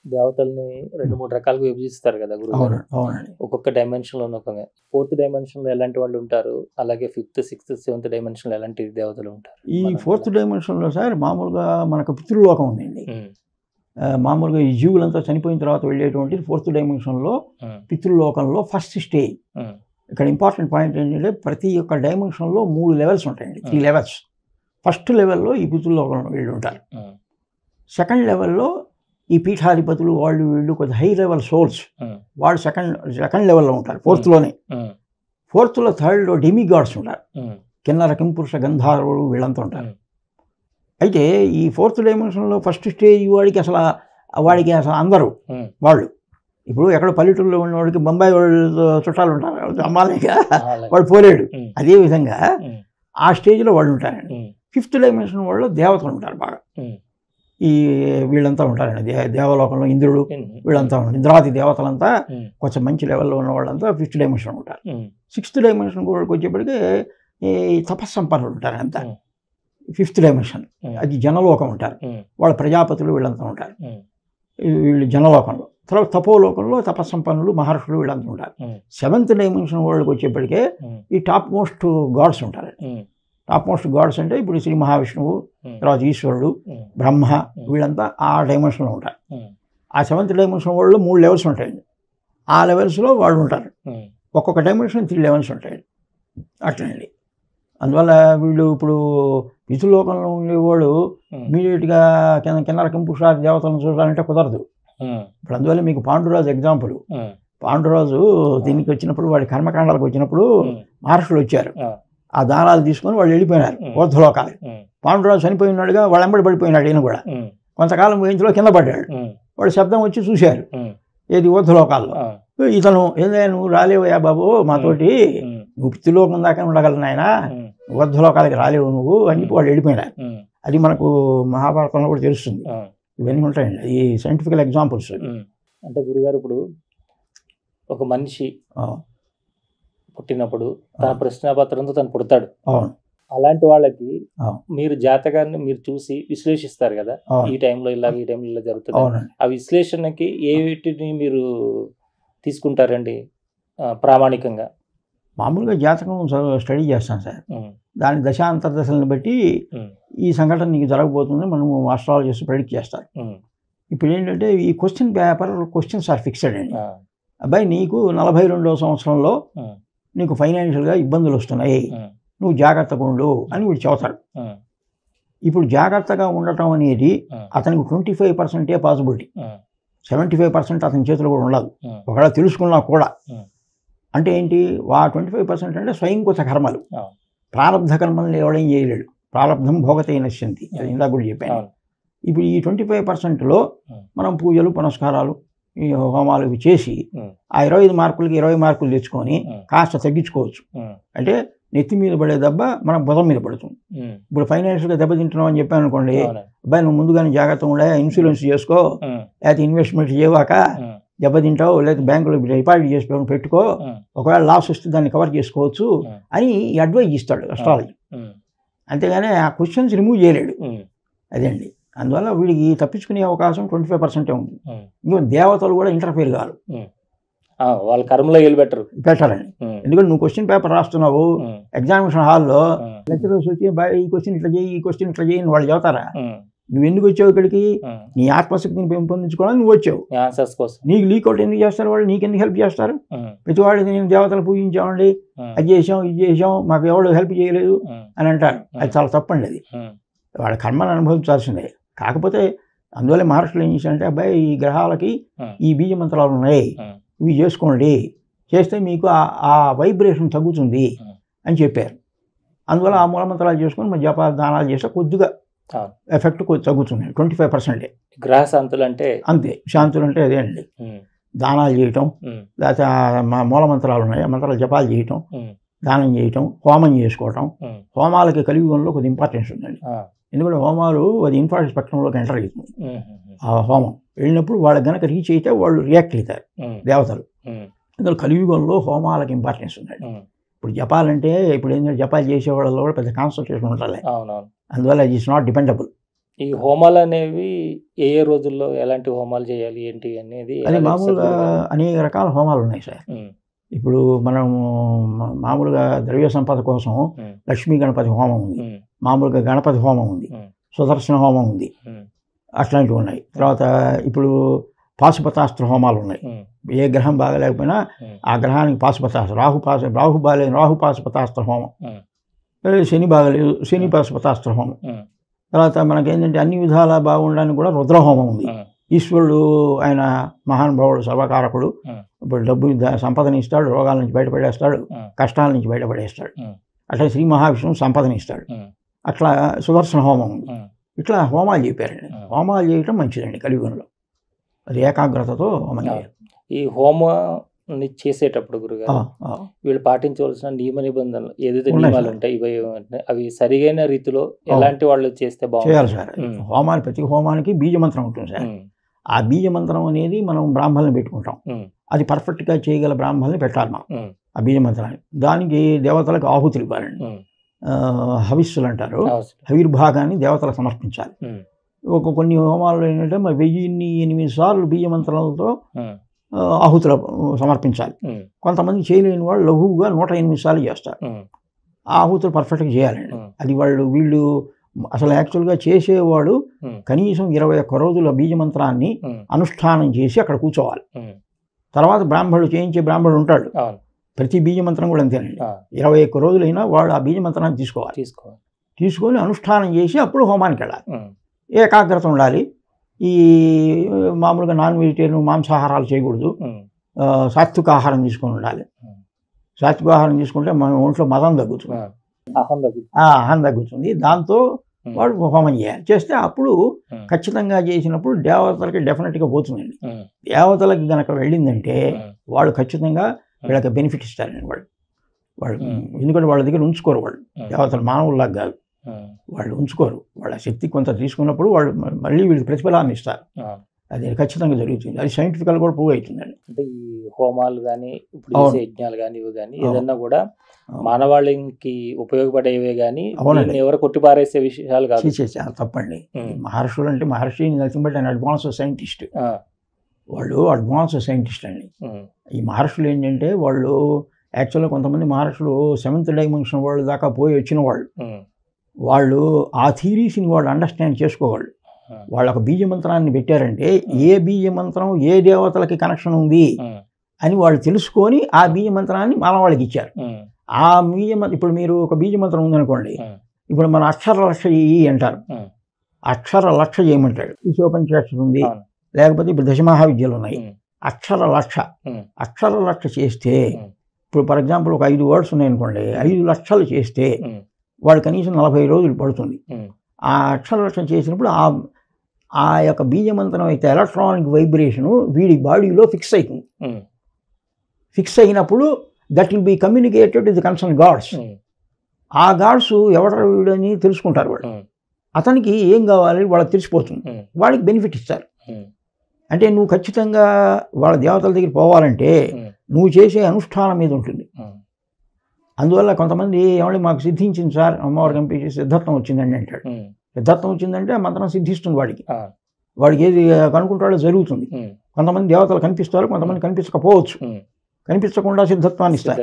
దేవతల్ని 2, 3 రకాలుగా విభజిస్తారు కదా గురుగారు. అవునండి. ఒక్కొక్క డైమెన్షన్‌లో ఒక్కొక్క 4th డైమెన్షన్‌లో ఎలాంటి వాళ్ళు ఉంటారు? అలాగే 5th, 6th, 7th డైమెన్షన్‌లో ఎలాంటి దేవతలు ఉంటారు? ఈ 4th డైమెన్షన్‌లో సార్ మామూలుగా మనకు పితృలోకం ఉందండి. మామూలుగా ఈ జీవులంతా చనిపోయిన తర్వాత వెళ్ళేటువంటి 4th డైమెన్షన్‌లో పితృలోకంలో ఫస్ట్ స్టేజ్. ఇక్కడ ఇంపార్టెంట్ పాయింట్ ఏంటంటే ప్రతి ఒక్క డైమెన్షన్‌లో 3 లెవెల్స్ ఉంటాయండి. 3 లెవెల్స్. ఫస్ట్ లెవెల్‌లో ఈ పితృలోకంలో వీళ్ళు ఉంటారు. సెకండ్ లెవెల్‌లో ఈ పీఠాధిపతులు వాళ్ళు వీళ్ళు కొంచెం హై లెవెల్ సోల్స్ వాళ్ళు సెకండ్ లెవెల్లో ఉంటారు. 4thలోనే. 4thలో 3ర్డ్లో డెమిగాడ్స్ ఉంటారు. కిన్నర కింపురుష గంధర్వులు వీళ్ళంతా ఉంటారు. అయితే ఈ 4th డైమెన్షన్లో ఫస్ట్ స్టేజ్ వాడికి అసలు అందరూ వాళ్ళు ఇప్పుడు ఎక్కడ పల్లెటూరులో ఉన్న వాడికి బొంబాయి వాళ్ళు చుట్టాలు ఉంటారు, అమ్మాలిగా వాడు పోలేడు. అదేవిధంగా ఆ స్టేజ్లో వాళ్ళు ఉంటారండి. 5th డైమెన్షన్ వాళ్ళు దేవతలు ఉంటారు బాగా. ఈ వీళ్ళంతా ఉంటారండి దేవలోకంలో ఇంద్రుడు వీళ్ళంతా ఉంటారు. ఇంద్రాది దేవతలంతా కొంచెం మంచి లెవెల్లో ఉన్న వాళ్ళంతా 5th డైమెన్షన్ ఉంటారు. 6th డైమెన్షన్ వాళ్ళకి వచ్చేప్పటికీ ఈ తపస్సంపన్నులు ఉంటారు అంతా. 5th డైమెన్షన్ అది జనలోకం ఉంటారు. వాళ్ళ ప్రజాపతులు వీళ్ళంతా ఉంటారు. వీళ్ళు జనలోకంలో. తర్వాత తపోలోకంలో తపస్సంపన్నులు మహర్షులు వీళ్ళంతా ఉంటారు. 7th డైమెన్షన్ వాళ్ళకి వచ్చేప్పటికే ఈ టాప్ మోస్ట్ గాడ్స్ ఉంటారు. టాప్ మోస్ట్ గాడ్స్ అంటే ఇప్పుడు శ్రీ మహావిష్ణువు, తర్వాత ఈశ్వరుడు, బ్రహ్మ వీళ్ళంతా ఆ డైమెన్షన్లో ఉంటారు. ఆ 7th డైమెన్షన్ వాళ్ళు 3 లెవెల్స్ ఉంటాయండి. ఆ లెవెల్స్లో వాళ్ళు ఉంటారు. ఒక్కొక్క డైమెన్షన్ 3 లెవెల్స్ ఉంటాయండి. అట్లండి. అందువల్ల వీళ్ళు ఇప్పుడు పితృలోకంలో ఉండేవాడు ఇమీడియట్గా కిన్నర కింపురుష దేవతలను చూడాలంటే కుదరదు. ఇప్పుడు అందువల్ల మీకు పాండురాజు ఎగ్జాంపుల్. పాండురాజు దీనికి వచ్చినప్పుడు వాడి కర్మకాండాలకు వచ్చినప్పుడు మహర్షులు వచ్చారు. ఆ దానాలు తీసుకొని వాళ్ళు వెళ్ళిపోయినారు ఊర్ధ్వలోకాలు. పాండురాజు చనిపోయినాడుగా వాళ్ళ వెంబడి పడిపోయినాడు. ఈయన కూడా కొంతకాలం పోయించులో కింద పడ్డాడు. వాళ్ళు శబ్దం వచ్చి చూశారు ఏది ఊర్ధ్వలోకాల్లో. ఇతను ఏందే నువ్వు రాలేవయ్యా బాబు మాతోటి, నువ్వు పితృలోకం దాకా ఉండగలను ఆయన, ఊర్ధ్వలోకాలకి రాలేవు నువ్వు అని చెప్పి వాళ్ళు వెళ్ళిపోయినారు. అది మనకు మహాభారతంలో కూడా తెలుస్తుంది. ఇవన్నీ ఉంటాయండి. ఈ సైంటిఫికల్ ఎగ్జాంపుల్స్. అంటే గురుగారు ఇప్పుడు ఒక మనిషి పుట్టినప్పుడు తన ప్రశ్నాపత్రంతో తను పుడతాడు. అలాంటి వాళ్ళకి మీరు జాతకాన్ని మీరు చూసి విశ్లేషిస్తారు కదా, ఈ టైంలో ఇలాగ ఈ టైంలో ఇలా జరుగుతుంది. ఆ విశ్లేషణకి ఏవిటిని మీరు తీసుకుంటారండి ప్రామాణికంగా? మామూలుగా జాతకం స్టడీ చేస్తాను సార్. దాని దశాంతర్దశలను బట్టి ఈ సంఘటన నీకు జరగబోతుంది మనము ఆస్ట్రాలజిస్ట్ ప్రెడిక్ట్ చేస్తారు. ఇప్పుడు ఏంటంటే ఈ క్వశ్చన్స్ ఆర్ ఫిక్స్డ్ అండి. అబ్బాయి నీకు 42వ సంవత్సరంలో నీకు ఫైనాన్షియల్గా ఇబ్బందులు వస్తున్నాయి, నువ్వు జాగ్రత్తగా ఉండు అని వీడు చెబుతాడు. ఇప్పుడు జాగ్రత్తగా ఉండటం అనేది అతనికి 25% పాసిబిలిటీ, 75% అతని చేతిలో కూడా ఉండదు. ఒకవేళ తెలుసుకున్నా కూడా అంటే ఏంటి 25% అంటే స్వయంకృత కర్మలు, ప్రారంధ కర్మల్ని ఎవడేం చేయలేడు. ప్రారంధం భోగతే నశ్యంతి, అది ఇందాక కూడా చెప్పాను. ఇప్పుడు ఈ 25%లో మనం పూజలు పునస్కారాలు ఈ హోమాలు ఇవి చేసి ఆ 25 మార్కులకి 20 మార్కులు తెచ్చుకొని కాస్త తగ్గించుకోవచ్చు. అంటే నెత్తి మీద పడే దెబ్బ మనం బుధం మీద పడుతుంది. ఇప్పుడు ఫైనాన్షియల్గా దెబ్బతింటున్నావు అని చెప్పాను అనుకోండి, అబ్బాయి నువ్వు ముందుగానే జాగ్రత్తగా ఉండే, ఇన్సూరెన్స్ చేసుకో, లేకపోతే ఇన్వెస్ట్మెంట్ చేయవాక దెబ్బతింటావు, లేదా బ్యాంకులో డిపాజిట్ చేసి పెట్టుకో, ఒకవేళ లాస్ వస్తే దాన్ని కవర్ చేసుకోవచ్చు అని అడ్వైజ్ ఇస్తాడు అస్ట్రాలజీ. అంతేగాని ఆ క్వశ్చన్స్ రిమూవ్ చేయలేడు. అదండి. అందువల్ల వీడికి తప్పించుకునే అవకాశం 25% ఉంది. ఇంకో దేవతలు కూడా ఇంటర్ఫియర్ కాదు, వాళ్ళ కర్మలో పెట్టారండి. ఎందుకంటే నువ్వు క్వశ్చన్ పేపర్ రాస్తున్నావు ఎగ్జామినేషన్ హాల్లో, లెక్చరర్స్ వచ్చి ఈ క్వశ్చన్ ఇట్లా చేయి, ఈ క్వశ్చన్ ఇట్లా చేయి వాళ్ళు చెబుతారా? నువ్వు ఎందుకు వచ్చావు ఇక్కడికి? నీ ఆత్మశక్తిని పెంపొందించుకోవడానికి నువ్వు వచ్చావు. నీకు లీకౌట్ ఎందుకు చేస్తారు వాళ్ళు? నీకు ఎందుకు హెల్ప్ చేస్తారు? ప్రతి వాళ్ళు నేను దేవతలు పూజించామండి, అది చేసాం ఇది చేసాం, మాకు ఎవరు హెల్ప్ చేయలేదు అని అంటారు. అది చాలా తప్పండి. అది వాళ్ళ కర్మను అనుభవించాల్సిందే. కాకపోతే అందువల్ల మహర్షులు ఏం చేశారంటే, అబ్బాయి ఈ గ్రహాలకి ఈ బీజ మంత్రాలు ఉన్నాయి, ఇవి చేసుకోండి, చేస్తే మీకు ఆ వైబ్రేషన్ తగ్గుతుంది అని చెప్పారు. అందువల్ల ఆ మూలమంత్రాలు చేసుకొని మన జప దానాలు చేస్తే కొద్దిగా ఎఫెక్ట్ తగ్గుతుంది. 25%. గ్రహ శాంతులు అంటే అంతే. శాంతులు అంటే అదే అండి. దానాలు చేయటం, లేకపోతే మూలమంత్రాలు ఉన్నాయి ఆ మంత్రాలు జపాలు చేయటం, దానం చేయటం, హోమం చేసుకోవటం. హోమాలకి కలియుగంలో కొద్ది ఇంపార్టెన్స్ ఉందండి. ఎందుకంటే హోమాలు అది ఇన్ఫ్రారెడ్ స్పెక్ట్రంలోకి ఎంటర్ అవుతుంది. ఆ హోమం వెళ్ళినప్పుడు వాళ్ళకి కనుక రీచ్ అయితే వాళ్ళు రియాక్ట్ అవుతారు దేవతలు. అందులో కలియుగంలో హోమాలకు ఇంపార్టెన్స్ ఉందండి. ఇప్పుడు జపాలంటే ఇప్పుడు ఏంటంటే జపాలు చేసేవాళ్ళలో కూడా పెద్ద కాన్సన్ట్రేషన్ ఉండాలి. అందువల్ల ఇట్ ఈస్ నాట్ డిపెండబుల్. ఈ హోమాలు అనేవి ఏ ఏ రోజుల్లో ఎలాంటి హోమాలు చేయాలి ఏంటి అనేది అది మామూలుగా అనేక రకాల హోమాలు ఉన్నాయి సార్. ఇప్పుడు మనం మామూలుగా ద్రవ్య సంపద కోసం లక్ష్మీ గణపతి హోమం ఉంది, మామూలుగా గణపతి హోమం ఉంది, సుదర్శన హోమం ఉంది, అట్లాంటివి ఉన్నాయి. తర్వాత ఇప్పుడు పాశుపతాస్త్ర హోమాలు ఉన్నాయి. ఏ గ్రహం బాగలేకపోయినా ఆ గ్రహానికి పాశుపతాస్త్ర, రాహు పాశుపతాస్త్ర హోమం, శని బాగలేదు శని పాశుపతాస్త్ర హోమం. తర్వాత మనకేంటంటే అన్ని విధాలా బాగుండడానికి కూడా రుద్రహోమం ఉంది. ఈశ్వరుడు ఆయన మహానుభావుడు, సర్వకారకుడు. ఇప్పుడు డబ్బు సంపదని ఇస్తాడు, రోగాల నుంచి బయటపడేస్తాడు, కష్టాల నుంచి బయటపడేస్తాడు. అట్లా శ్రీ మహావిష్ణువు సంపదని ఇస్తాడు. అట్లా సుదర్శన హోమం ఉంది. ఇట్లా హోమాలు చెప్పారండి. హోమాలు చేయటం మంచిదండి కలియుగంలో. అది ఏకాగ్రతతో హోమం చేయాలి. ఈ హోమాన్ని చేసేటప్పుడు గురుగారు వీళ్ళు పాటించవలసిన నియమ నిబంధనలు ఏదైతే నియమాలు ఉంటాయి ఇవి అవి సరిగైన రీతిలో ఎలాంటి వాళ్ళు చేస్తే చేయాలి సార్. హోమాలు ప్రతి హోమానికి బీజమంత్రం ఉంటుంది సార్. ఆ బీజమంత్రం అనేది మనం బ్రాహ్మణులు పెట్టుకుంటాం. అది పర్ఫెక్ట్గా చేయగల బ్రాహ్మణులు పెట్టాలి మనం ఆ బీజమంత్రాన్ని. దానికి దేవతలకు ఆహుతులు ఇవ్వాలండి. హవిస్సులు అంటారు. హవిర్భాగాన్ని దేవతలకు సమర్పించాలి. కొన్ని హోమాల్లో ఏంటంటే మరి 1008 సార్లు బీజమంత్రాలతో ఆహుతులు సమర్పించాలి. కొంతమంది చేయలేని వాళ్ళు లఘువుగా 108 సార్లు చేస్తారు. ఆ ఆహుతులు పర్ఫెక్ట్గా చేయాలండి. అది వీళ్ళు అసలు యాక్చువల్గా చేసేవాడు కనీసం 21 రోజుల బీజమంత్రాన్ని అనుష్ఠానం చేసి అక్కడ కూర్చోవాలి. తర్వాత బ్రాహ్మణుడు చేయించే బ్రాహ్మణుడు ఉంటాడు. ప్రతి బీజమంత్రం కూడా అంతేనండి. 21 రోజులైనా వాడు ఆ బీజమంత్రాన్ని తీసుకొని అనుష్ఠానం చేసి అప్పుడు హోమానికి వెళ్ళాలి. ఏకాగ్రత ఉండాలి. ఈ మామూలుగా నాన్ వెజిటేరియన్ మాంసాహారాలు చేయకూడదు. సాత్విక ఆహారం తీసుకొని ఉండాలి. సాత్విక ఆహారం తీసుకుంటే మన ఒంట్లో మదం తగ్గుతుంది, అహం తగ్గుతుంది. దాంతో వాడు హోమం చేయాలి. చేస్తే అప్పుడు ఖచ్చితంగా చేసినప్పుడు దేవతలకి డెఫినెట్గా పోతుందండి. దేవతలకి కనుక వెళ్ళిందంటే వాళ్ళు ఖచ్చితంగా వీళ్ళకి బెనిఫిట్ ఇస్తారండి. వాళ్ళు ఎందుకంటే వాళ్ళ దగ్గర ఉంచుకోరు. వాళ్ళు దేవతలు మానవుల్లాగా కాదు, వాళ్ళు ఉంచుకోరు. వాళ్ళ శక్తి కొంత తీసుకున్నప్పుడు వాళ్ళు మళ్ళీ వీళ్ళకి ప్రతిఫలాన్ని ఇస్తారు. అది ఖచ్చితంగా జరుగుతుంది. అది సైంటిఫికల్ కూడా ప్రూవ్ అవుతుందండి. అంటే ఈ హోమాలు కానీ ఇప్పుడు యజ్ఞాలు కానీ ఇవి కానీ ఏదన్నా కూడా మానవాళికి ఉపయోగపడేవే కానీ ఎవరు కొట్టిపారేసే విషయాలు కాదు. తప్పండి. మహర్షులు అంటే మహర్షి nothing but and advance scientist. వాళ్ళు అడ్వాన్స్ సైంటిస్ట్ అండి. ఈ మహర్షులు ఏంటంటే వాళ్ళు యాక్చువల్గా కొంతమంది మహర్షులు 7th డైమెన్షన్ వాళ్ళు దాకా పోయి వచ్చిన వాళ్ళు ఆ థీరీస్ని వాళ్ళు అండర్స్టాండ్ చేసుకోవాలి. వాళ్ళు ఒక బీజమంత్రాన్ని పెట్టారంటే ఏ బీజమంత్రం ఏ దేవతలకి కనెక్షన్ ఉంది అని వాళ్ళు తెలుసుకొని ఆ బీజమంత్రాన్ని మానవాళ్ళకి ఇచ్చారు. ఆ ఇప్పుడు మీరు ఒక బీజమంత్రం ఉందనుకోండి, ఇప్పుడు మన అక్షర లక్ష అంటారు. అక్షర లక్ష చేయమంటాడు. ఈశోపనిషత్తు ఉంది, లేకపోతే ఇప్పుడు దశమహావిద్యలు ఉన్నాయి. అక్షర లక్ష చేస్తే ఇప్పుడు ఫర్ ఎగ్జాంపుల్ ఒక 5 వర్డ్స్ ఉన్నాయనుకోండి, 5 లక్షలు చేస్తే వాడు కనీసం 40 రోజులు పడుతుంది. ఆ అక్షర లక్ష చేసినప్పుడు ఆ యొక్క బీజమంత్రం అయితే ఎలక్ట్రానిక్ వైబ్రేషను వీడి బాడీలో ఫిక్స్ అవుతుంది. ఫిక్స్ అయినప్పుడు that will be communicated with the concern guards. ఆ గాడ్స్ ఎవరు వీడని తెలుసుకుంటారు. వాళ్ళు అతనికి ఏం కావాలి వాళ్ళకి తెలిసిపోతుంది. వాడికి బెనిఫిట్ ఇస్తారు. అంటే నువ్వు ఖచ్చితంగా వాళ్ళ దేవతల దగ్గర పోవాలంటే నువ్వు చేసే అనుష్ఠానం మీద ఉంటుంది. అందువల్ల కొంతమంది ఏమంటే మాకు సిద్ధించింది సార్, అమ్మవారికి పంపించి సిద్ధత్వం వచ్చిందండి అంటాడు. సిద్ధత్వం వచ్చిందంటే ఆ మంత్రం సిద్ధిస్తుంది వాడికి ఏది కనుక్కుంటాడో జరుగుతుంది. కొంతమంది దేవతలు కనిపిస్తారు, కొంతమంది కనిపించకపోవచ్చు. కనిపించకుండా సిద్ధత్వాన్ని ఇస్తారు.